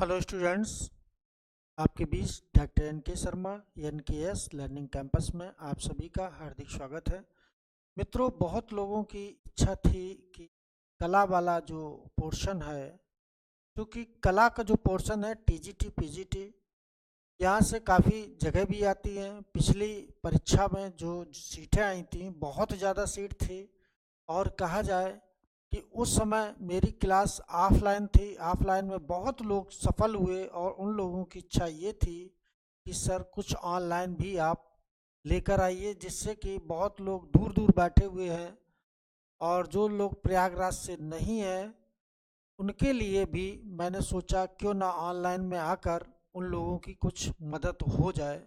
Hello students, आपके बीच doctor N के Sharma NKS learning campus में आप सभी का हार्दिक स्वागत है। मित्रों, बहुत लोगों की इच्छा थी कि कला वाला जो पोर्शन है, क्योंकि कला का जो पोर्शन है TGT PGT, यहाँ से काफ़ी जगह भी आती हैं। पिछली परीक्षा में जो सीटें आई थी, बहुत ज़्यादा सीट थी। और कहा जाए कि उस समय मेरी क्लास ऑफलाइन थी। ऑफलाइन में बहुत लोग सफल हुए और उन लोगों की इच्छा ये थी कि सर कुछ ऑनलाइन भी आप लेकर आइए, जिससे कि बहुत लोग दूर दूर बैठे हुए हैं और जो लोग प्रयागराज से नहीं हैं उनके लिए भी मैंने सोचा क्यों ना ऑनलाइन में आकर उन लोगों की कुछ मदद हो जाए।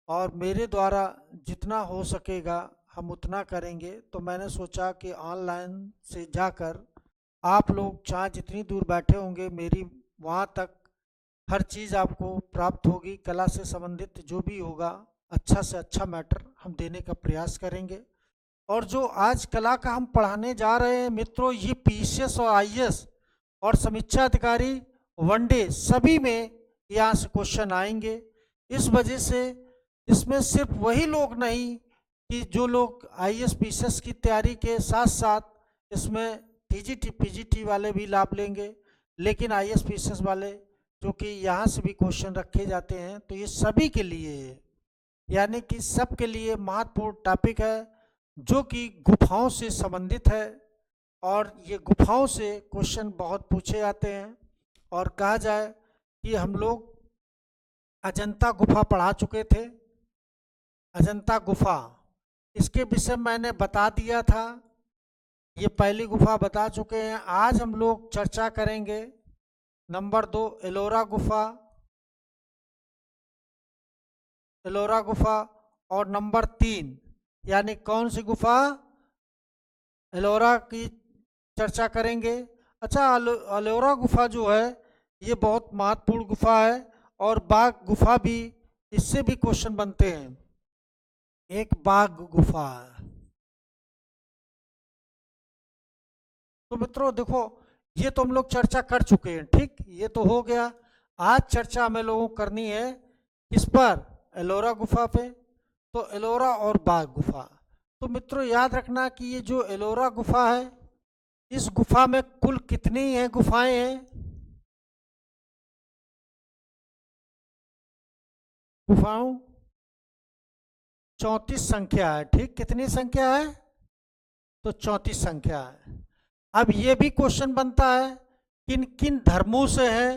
और मेरे द्वारा जितना हो सकेगा हम उतना करेंगे। तो मैंने सोचा कि ऑनलाइन से जाकर आप लोग चाहे जितनी दूर बैठे होंगे मेरी वहाँ तक हर चीज़ आपको प्राप्त होगी। कला से संबंधित जो भी होगा अच्छा से अच्छा मैटर हम देने का प्रयास करेंगे। और जो आज कला का हम पढ़ाने जा रहे हैं मित्रों, ये PCS और IAS और समीक्षा अधिकारी वनडे सभी में यहाँ से क्वेश्चन आएंगे। इस वजह से इसमें सिर्फ वही लोग नहीं कि जो लोग IAS PCS की तैयारी के साथ साथ इसमें TGT PGT वाले भी लाभ लेंगे, लेकिन IAS PCS वाले जो कि यहाँ से भी क्वेश्चन रखे जाते हैं, तो ये सभी के लिए है। यानी कि सबके लिए महत्वपूर्ण टॉपिक है जो कि गुफाओं से संबंधित है। और ये गुफाओं से क्वेश्चन बहुत पूछे जाते हैं। और कहा जाए कि हम लोग अजंता गुफा पढ़ा चुके थे। अजंता गुफा, इसके विषय मैंने बता दिया था, ये पहली गुफा बता चुके हैं। आज हम लोग चर्चा करेंगे नंबर 2 एलोरा गुफा। एलोरा गुफा और नंबर 3 यानी कौन सी गुफा? एलोरा की चर्चा करेंगे। अच्छा, एलोरा गुफा जो है ये बहुत महत्वपूर्ण गुफा है। और बाघ गुफा भी, इससे भी क्वेश्चन बनते हैं। एक बाघ गुफा। तो मित्रों देखो, ये तो हम लोग चर्चा कर चुके हैं, ठीक, ये तो हो गया। आज चर्चा हमें लोगों को करनी है किस पर? एलोरा गुफा पे। तो एलोरा और बाघ गुफा। तो मित्रों याद रखना कि ये जो एलोरा गुफा है, इस गुफा में कुल कितनी हैं गुफाएं हैं? गुफाओं 34 संख्या है, ठीक। कितनी संख्या है? तो 34 संख्या है। अब ये भी क्वेश्चन बनता है किन किन धर्मों से है।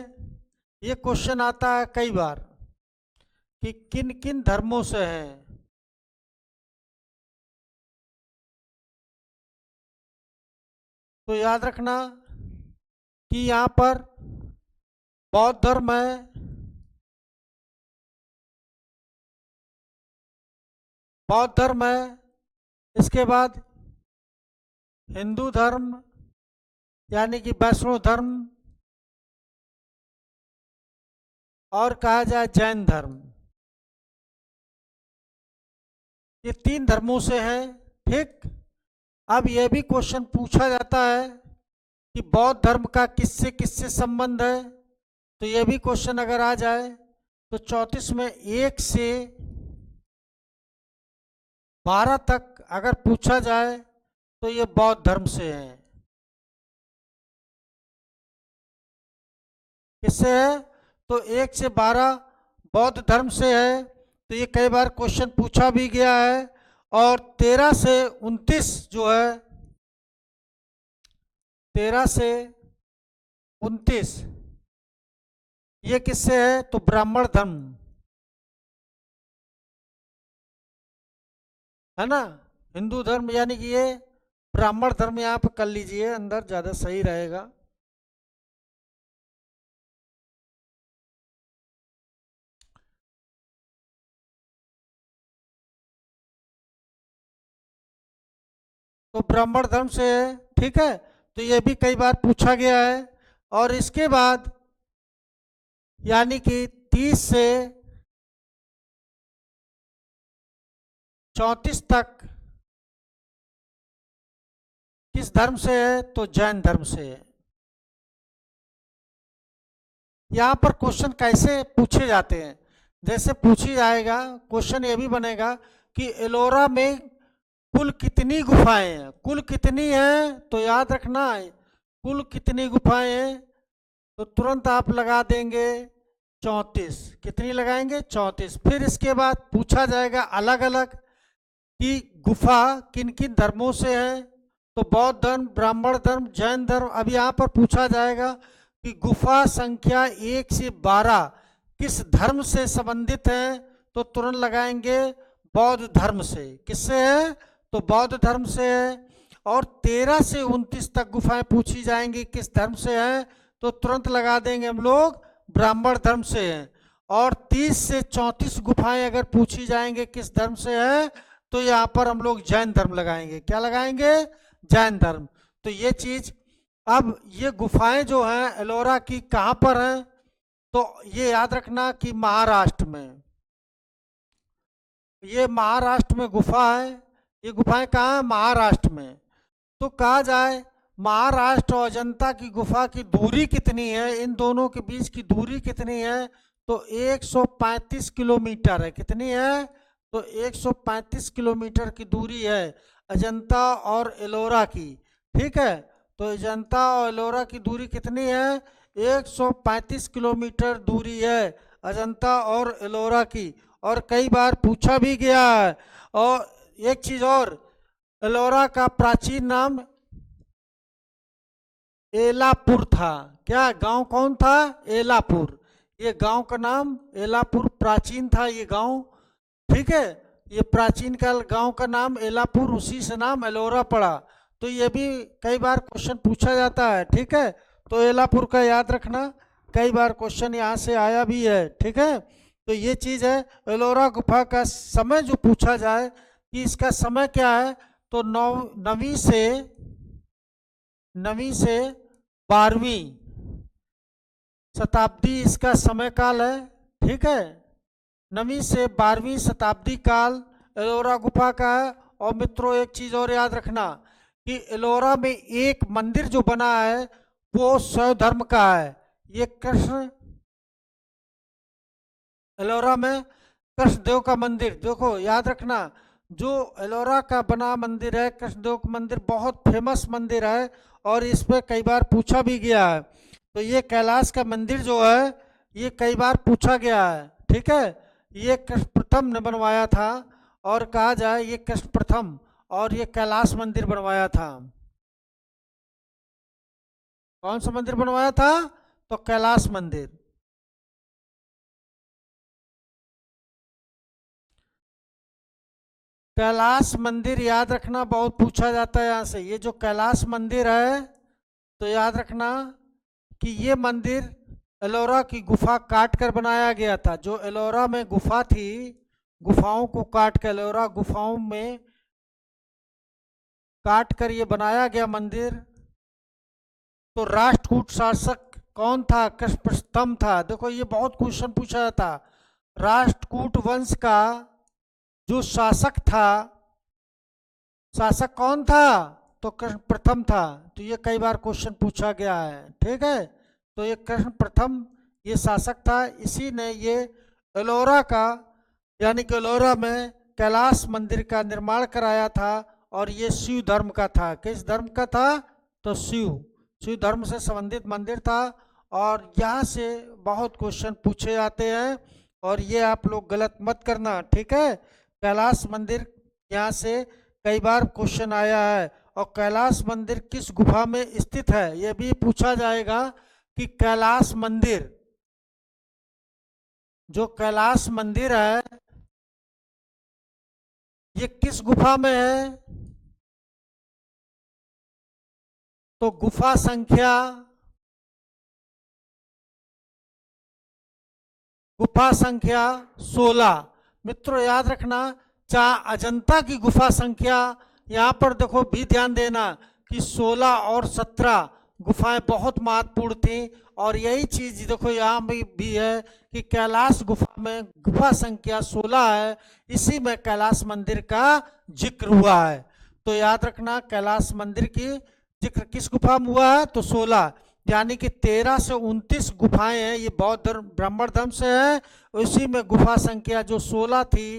ये क्वेश्चन आता है कई बार कि किन किन धर्मों से है। तो याद रखना कि यहाँ पर बौद्ध धर्म है, बौद्ध धर्म है, इसके बाद हिंदू धर्म यानी कि वैष्णव धर्म, और कहा जाए जैन धर्म। ये 3 धर्मों से है, ठीक। अब यह भी क्वेश्चन पूछा जाता है कि बौद्ध धर्म का किससे किससे संबंध है। तो यह भी क्वेश्चन अगर आ जाए तो 34 में 1 से 12 तक अगर पूछा जाए तो ये बौद्ध धर्म से है। किससे है? तो 1 से 12 बौद्ध धर्म से है। तो ये कई बार क्वेश्चन पूछा भी गया है। और 13 से 29 जो है, 13 से 29 ये किससे है? तो ब्राह्मण धर्म है ना। हिंदू धर्म यानी कि ये ब्राह्मण धर्म यहाँ पे कर लीजिए, अंदर ज़्यादा सही रहेगा। तो ब्राह्मण धर्म से है, ठीक है। तो ये भी कई बार पूछा गया है। और इसके बाद यानी कि 30 से 34 तक किस धर्म से है? तो जैन धर्म से है। यहाँ पर क्वेश्चन कैसे पूछे जाते हैं, जैसे पूछी जाएगा क्वेश्चन ये भी बनेगा कि एलोरा में कुल कितनी गुफाएं हैं, कुल कितनी हैं, तो याद रखना है कुल कितनी गुफाएं हैं, तो तुरंत आप लगा देंगे 34। कितनी लगाएंगे? 34। फिर इसके बाद पूछा जाएगा अलग अलग कि गुफा किन किन धर्मों से है, तो बौद्ध धर्म, ब्राह्मण धर्म, जैन धर्म। अब यहाँ पर पूछा जाएगा कि गुफा संख्या 1 से 12 किस धर्म से संबंधित है, तो तुरंत लगाएंगे बौद्ध धर्म से। किससे है? तो बौद्ध धर्म से है। और 13 से 29 तक गुफाएं पूछी जाएंगी किस धर्म से है, तो तुरंत लगा देंगे हम लोग ब्राह्मण धर्म से है। और 30 से 34 गुफाएं अगर पूछी जाएंगे किस धर्म से है, तो यहाँ पर हम लोग जैन धर्म लगाएंगे। क्या लगाएंगे? जैन धर्म। तो ये चीज, अब ये गुफाएं जो हैं एलोरा की कहाँ पर हैं, तो ये याद रखना कि महाराष्ट्र में, ये महाराष्ट्र में गुफा है। ये गुफाएं कहाँ है? महाराष्ट्र में। तो कहा जाए महाराष्ट्र और अजंता की गुफा की दूरी कितनी है, इन दोनों के बीच की दूरी कितनी है, तो 135 किलोमीटर है। कितनी है? तो 135 किलोमीटर की दूरी है अजंता और एलोरा की। ठीक है, तो अजंता और एलोरा की दूरी कितनी है? 135 किलोमीटर दूरी है अजंता और एलोरा की। और कई बार पूछा भी गया है। और एक चीज और, एलोरा का प्राचीन नाम एलापुर था। क्या गांव कौन था? एलापुर। ये गांव का नाम एलापुर प्राचीन था ये गांव। ठीक है, ये प्राचीन काल गांव का नाम एलापुर, उसी से नाम एलोरा पड़ा। तो ये भी कई बार क्वेश्चन पूछा जाता है। ठीक है, तो एलापुर का याद रखना, कई बार क्वेश्चन यहाँ से आया भी है। ठीक है, तो ये चीज़ है। एलोरा गुफा का समय जो पूछा जाए कि इसका समय क्या है, तो 9वीं से 12वीं शताब्दी इसका समय काल है। ठीक है, 9वीं से 12वीं शताब्दी काल एलोरा गुफा का है। और मित्रों एक चीज और याद रखना कि एलोरा में एक मंदिर जो बना है वो शैव धर्म का है। ये कृष्ण, एलोरा में कृष्णदेव का मंदिर, देखो याद रखना, जो एलोरा का बना मंदिर है कृष्णदेव का मंदिर, बहुत फेमस मंदिर है और इस पे कई बार पूछा भी गया है। तो ये कैलाश का मंदिर जो है ये कई बार पूछा गया है। ठीक है, ये कृष्ण प्रथम ने बनवाया था, और कहा जाए ये कृष्ण प्रथम और ये कैलाश मंदिर बनवाया था। कौन सा मंदिर बनवाया था? तो कैलाश मंदिर। कैलाश मंदिर याद रखना, बहुत पूछा जाता है यहाँ से। ये जो कैलाश मंदिर है, तो याद रखना कि ये मंदिर एलोरा की गुफा काट कर बनाया गया था। जो एलोरा में गुफा थी, गुफाओं को काट कर, एलोरा गुफाओं में काट कर ये बनाया गया मंदिर। तो राष्ट्रकूट शासक कौन था? कृष्ण प्रथम था। देखो ये बहुत क्वेश्चन पूछा जाता। राष्ट्रकूट वंश का जो शासक था, शासक कौन था? तो कृष्ण प्रथम था। तो ये कई बार क्वेश्चन पूछा गया है। ठीक है, तो ये कृष्ण प्रथम ये शासक था, इसी ने ये एलोरा का, यानी कि एलोरा में कैलाश मंदिर का निर्माण कराया था। और ये शिव धर्म का था। किस धर्म का था? तो शिव धर्म से संबंधित मंदिर था। और यहाँ से बहुत क्वेश्चन पूछे जाते हैं और ये आप लोग गलत मत करना। ठीक है, कैलाश मंदिर यहाँ से कई बार क्वेश्चन आया है। और कैलाश मंदिर किस गुफा में स्थित है, यह भी पूछा जाएगा कि कैलाश मंदिर, जो कैलाश मंदिर है ये किस गुफा में है, तो गुफा संख्या 16। मित्रों याद रखना, चाहे अजंता की गुफा संख्या, यहाँ पर देखो भी ध्यान देना कि 16 और 17 गुफाएं बहुत महत्वपूर्ण थी। और यही चीज देखो यहाँ भी है कि कैलाश गुफा में गुफा संख्या 16 है, इसी में कैलाश मंदिर का जिक्र हुआ है। तो याद रखना कैलाश मंदिर की जिक्र किस गुफा में हुआ है, तो 16। यानी कि 13 से 29 गुफाएं हैं, ये बौद्ध धर्म ब्राह्मण धर्म से है। उसी में गुफा संख्या जो 16 थी,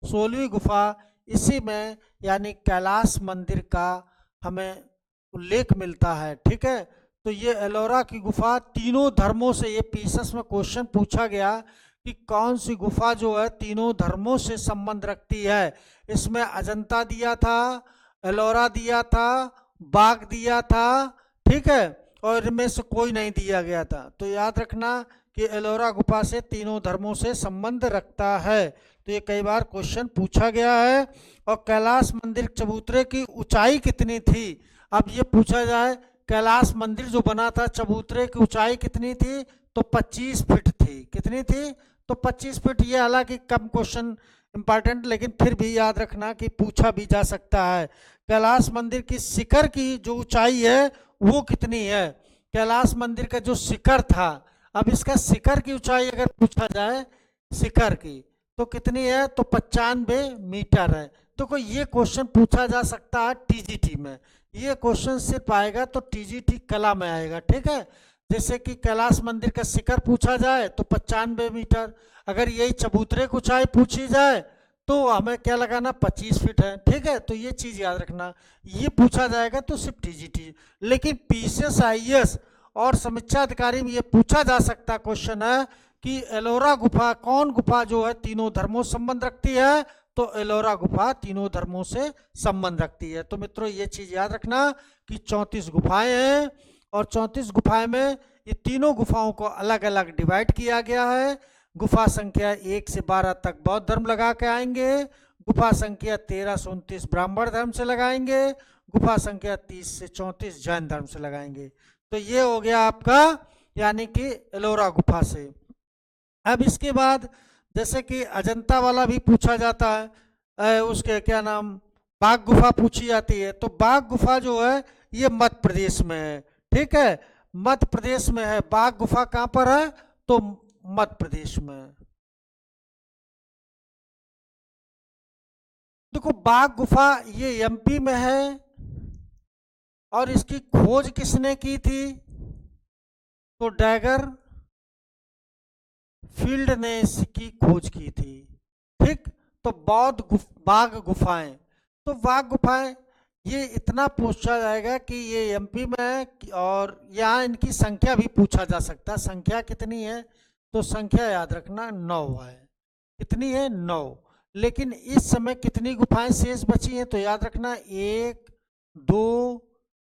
16वीं गुफा इसी में यानी कैलाश मंदिर का हमें उल्लेख मिलता है। ठीक है, तो ये एलोरा की गुफा तीनों धर्मों से, ये पीएसएस में क्वेश्चन पूछा गया कि कौन सी गुफा जो है तीनों धर्मों से संबंध रखती है। इसमें अजंता दिया था, एलोरा दिया था, बाघ दिया था। ठीक है, और इनमें से कोई नहीं दिया गया था। तो याद रखना कि एलोरा गुफा से तीनों धर्मों से संबंध रखता है। तो ये कई बार क्वेश्चन पूछा गया है। और कैलाश मंदिर चबूतरे की ऊंचाई कितनी थी? अब ये पूछा जाए कैलाश मंदिर जो बना था चबूतरे की ऊंचाई कितनी थी, तो 25 फीट थी। कितनी थी? तो 25 फीट। ये हालांकि कम क्वेश्चन इंपॉर्टेंट, लेकिन फिर भी याद रखना कि पूछा भी जा सकता है। कैलाश मंदिर की शिखर की जो ऊंचाई है वो कितनी है? कैलाश मंदिर का जो शिखर था, अब इसका शिखर की ऊंचाई अगर पूछा जाए शिखर की तो कितनी है? तो 95 मीटर है। तो कोई ये क्वेश्चन पूछा जा सकता है टीजीटी में। ये क्वेश्चन सिर्फ आएगा तो टीजीटी कला में आएगा। ठीक है, जैसे कि कैलाश मंदिर का शिखर पूछा जाए तो 95 मीटर। अगर यही चबूतरे की ऊंचाई पूछी जाए तो हमें क्या लगाना? 25 फीट है। ठीक है, तो ये चीज़ याद रखना। ये पूछा जाएगा तो सिर्फ टीजीटी। लेकिन पीसीएस, आईएएस और समीक्षा अधिकारी में ये पूछा जा सकता क्वेश्चन है कि एलोरा गुफा, कौन गुफा जो है तीनों धर्मों से संबंध रखती है? तो एलोरा गुफा तीनों धर्मों से संबंध रखती है। तो मित्रों ये चीज़ याद रखना कि 34 गुफाएं हैं और 34 गुफाएं में ये तीनों गुफाओं को अलग अलग डिवाइड किया गया है। गुफा संख्या 1 से 12 तक बौद्ध धर्म लगा के आएंगे। गुफा संख्या 13 से 29 ब्राह्मण धर्म से लगाएंगे। गुफा संख्या 30 से 34 जैन धर्म से लगाएंगे। तो ये हो गया आपका यानी कि एलोरा गुफा से। अब इसके बाद जैसे कि अजंता वाला भी पूछा जाता है, उसके क्या नाम, बाघ गुफा पूछी जाती है। तो बाघ गुफा जो है ये मध्य प्रदेश में है। ठीक है, मध्य प्रदेश में है। बाघ गुफा कहाँ पर है? तो मध्य प्रदेश में। देखो बाघ गुफा ये एमपी में है और इसकी खोज किसने की थी? तो डैगर फील्ड ने इसकी खोज की थी। ठीक, तो बाघ गुफाएं, तो बाघ गुफाएं ये इतना पूछा जाएगा कि ये एमपी में है और यहाँ इनकी संख्या भी पूछा जा सकता है। संख्या कितनी है? तो संख्या याद रखना 9 है। कितनी है? 9। लेकिन इस समय कितनी गुफाएं शेष बची हैं? तो याद रखना 1, 2,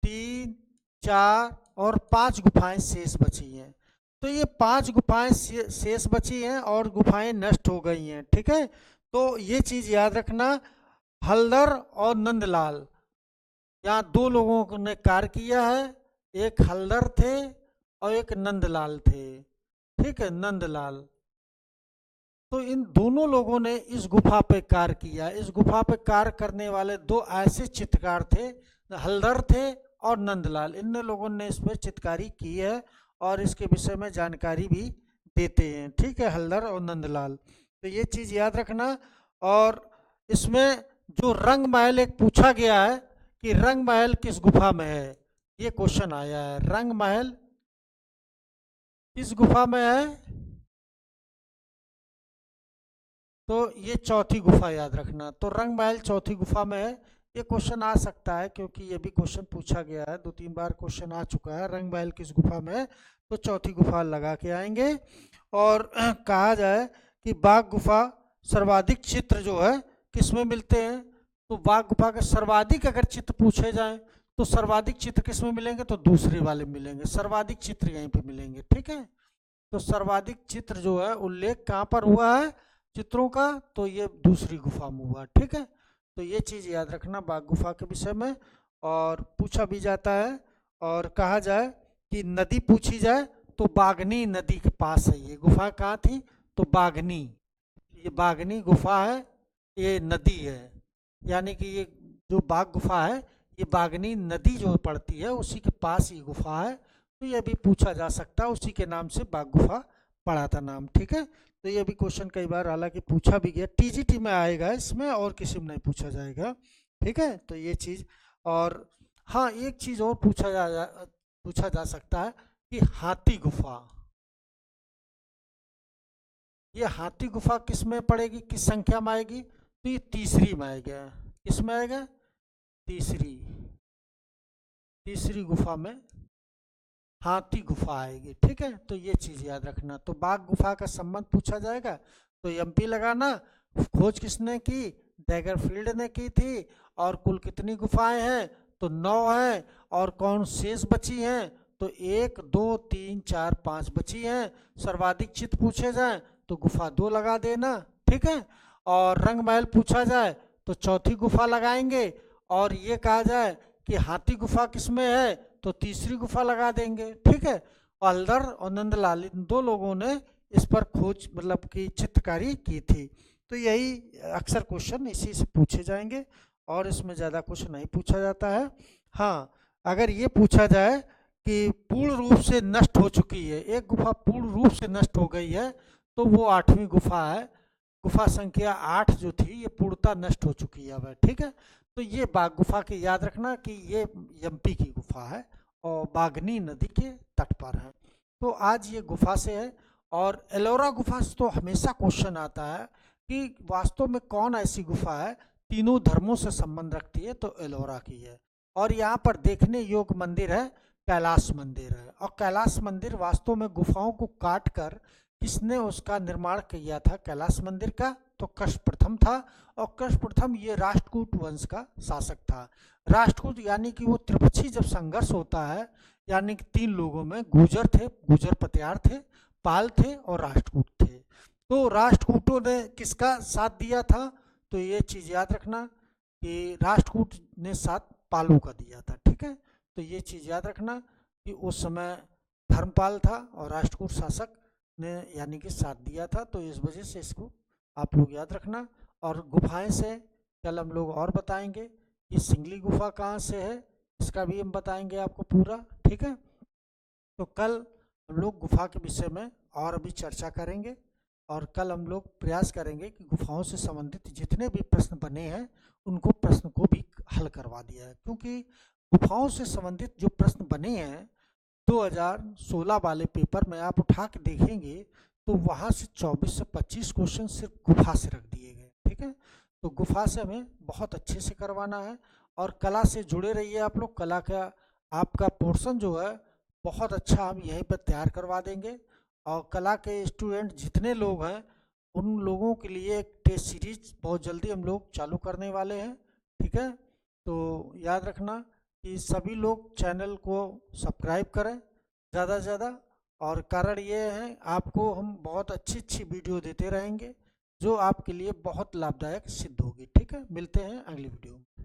3, 4 और 5 गुफाएं शेष बची हैं। तो ये 5 गुफाएं शेष बची हैं और गुफाएं नष्ट हो गई हैं। ठीक है, तो ये चीज़ याद रखना। हल्दर और नंदलाल, यहाँ 2 लोगों ने कार्य किया है। एक हल्दर थे और एक नंदलाल थे। ठीक है, नंदलाल। तो इन दोनों लोगों ने इस गुफा पे कार्य किया। इस गुफा पे कार्य करने वाले 2 ऐसे चित्रकार थे, हल्दर थे और नंदलाल। इन लोगों ने इस पर चित्रकारी की है और इसके विषय में जानकारी भी देते हैं। ठीक है, हल्दर और नंदलाल। तो ये चीज़ याद रखना। और इसमें जो रंग महल एक पूछा गया है कि रंग महल किस गुफा में है, ये क्वेश्चन आया है। रंग महल किस गुफा में है? तो ये चौथी गुफा याद रखना। तो रंग महल चौथी गुफा में है। ये क्वेश्चन आ सकता है क्योंकि ये भी क्वेश्चन पूछा गया है, 2-3 बार क्वेश्चन आ चुका है। रंग महल किस गुफा में है? तो चौथी गुफा लगा के आएंगे। और कहा जाए कि बाघ गुफा सर्वाधिक चित्र जो है किस में मिलते हैं? तो बाघ गुफा के सर्वाधिक अगर चित्र पूछे जाए तो सर्वाधिक चित्र किस में मिलेंगे? तो दूसरे वाले मिलेंगे। सर्वाधिक चित्र यहीं पे मिलेंगे। ठीक है, तो सर्वाधिक चित्र जो है उल्लेख कहाँ पर हुआ है चित्रों का? तो ये दूसरी गुफा में हुआ। ठीक है, तो ये चीज़ याद रखना बाघ गुफा के विषय में। और पूछा भी जाता है और कहा जाए कि नदी पूछी जाए तो बागनी नदी के पास है ये गुफा। कहाँ थी? तो बागनी, ये बागनी गुफा है, ये नदी है। यानी कि ये जो बाघ गुफा है ये बागनी नदी जो पड़ती है उसी के पास ये गुफा है। तो ये भी पूछा जा सकता है, उसी के नाम से बाघ गुफा पड़ा था नाम। ठीक है, तो ये भी क्वेश्चन कई बार हालांकि पूछा भी गया। टीजीटी में आएगा इसमें और किसी में नहीं पूछा जाएगा। ठीक है, तो ये चीज़। और हाँ, एक चीज़ और पूछा जा सकता है कि हाथी गुफा, ये हाथी गुफा किस में पड़ेगी, किस संख्या में आएगी, तो ये तीसरी में आएगा। किस में आएगा, तीसरी, तीसरी गुफा में हाथी गुफा आएगी। ठीक है, तो ये चीज याद रखना। तो बाघ गुफा का संबंध पूछा जाएगा तो एमपी लगाना। खोज किसने की, डैगरफील्ड ने की थी। और कुल कितनी गुफाएं हैं, तो 9 हैं। और कौन शेष बची हैं, तो 1 2 3 4 5 बची हैं। सर्वाधिक चित्त पूछे जाए तो गुफा 2 लगा देना। ठीक है, और रंग महल पूछा जाए तो चौथी गुफा लगाएंगे। और ये कहा जाए कि हाथी गुफा किसमें है, तो तीसरी गुफा लगा देंगे। ठीक है, हल्दर और नंदलाल इन 2 लोगों ने इस पर खोज मतलब कि चित्रकारी की थी। तो यही अक्सर क्वेश्चन इसी से पूछे जाएंगे और इसमें ज़्यादा कुछ नहीं पूछा जाता है। हाँ, अगर ये पूछा जाए कि पूर्ण रूप से नष्ट हो चुकी है, एक गुफा पूर्ण रूप से नष्ट हो गई है, तो वो 8वीं गुफा है। गुफा संख्या 8 जो थी ये पूर्णतः नष्ट हो चुकी है अब। ठीक है, तो ये बाघ गुफा के याद रखना कि ये एमपी की गुफा है और बागनी नदी के तट पर है। तो आज ये गुफा से है। और एलोरा गुफा से तो हमेशा क्वेश्चन आता है कि वास्तव में कौन ऐसी गुफा है तीनों धर्मों से संबंध रखती है, तो एलोरा की है। और यहाँ पर देखने योग्य मंदिर है, कैलाश मंदिर है। और कैलाश मंदिर वास्तव में गुफाओं को काट कर किसने उसका निर्माण किया था कैलाश मंदिर का, तो कष्ट प्रथम था। और कष्ट प्रथम ये राष्ट्रकूट वंश का शासक था। राष्ट्रकूट यानी कि वो त्रिपक्षी जब संघर्ष होता है, यानी कि 3 लोगों में गुर्जर थे, गुर्जर पतियार थे, पाल थे और राष्ट्रकूट थे। तो राष्ट्रकूटों ने किसका साथ दिया था, तो ये चीज़ याद रखना कि राष्ट्रकूट ने साथ पालों का दिया था। ठीक है, तो ये चीज़ याद रखना कि उस समय धर्मपाल था और राष्ट्रकूट शासक ने यानी कि साथ दिया था। तो इस वजह से इसको आप लोग याद रखना। और गुफाएं से कल हम लोग और बताएंगे कि सिंगली गुफा कहाँ से है, इसका भी हम बताएंगे आपको पूरा। ठीक है, तो कल हम लोग गुफा के विषय में और भी चर्चा करेंगे। और कल हम लोग प्रयास करेंगे कि गुफाओं से संबंधित जितने भी प्रश्न बने हैं उनको प्रश्न को भी हल करवा दिया है। क्योंकि गुफाओं से संबंधित जो प्रश्न बने हैं 2016 वाले पेपर में आप उठा के देखेंगे तो वहाँ से 24 से 25 क्वेश्चन सिर्फ गुफा से रख दिए गए। ठीक है, तो गुफा से हमें बहुत अच्छे से करवाना है। और कला से जुड़े रहिए आप लोग। कला का आपका पोर्शन जो है बहुत अच्छा हम यहीं पर तैयार करवा देंगे। और कला के स्टूडेंट जितने लोग हैं उन लोगों के लिए एक टेस्ट सीरीज बहुत जल्दी हम लोग चालू करने वाले हैं। ठीक है, तो याद रखना कि सभी लोग चैनल को सब्सक्राइब करें ज़्यादा से ज़्यादा। और कारण ये है आपको हम बहुत अच्छी अच्छी वीडियो देते रहेंगे जो आपके लिए बहुत लाभदायक सिद्ध होगी। ठीक है, मिलते हैं अगली वीडियो में।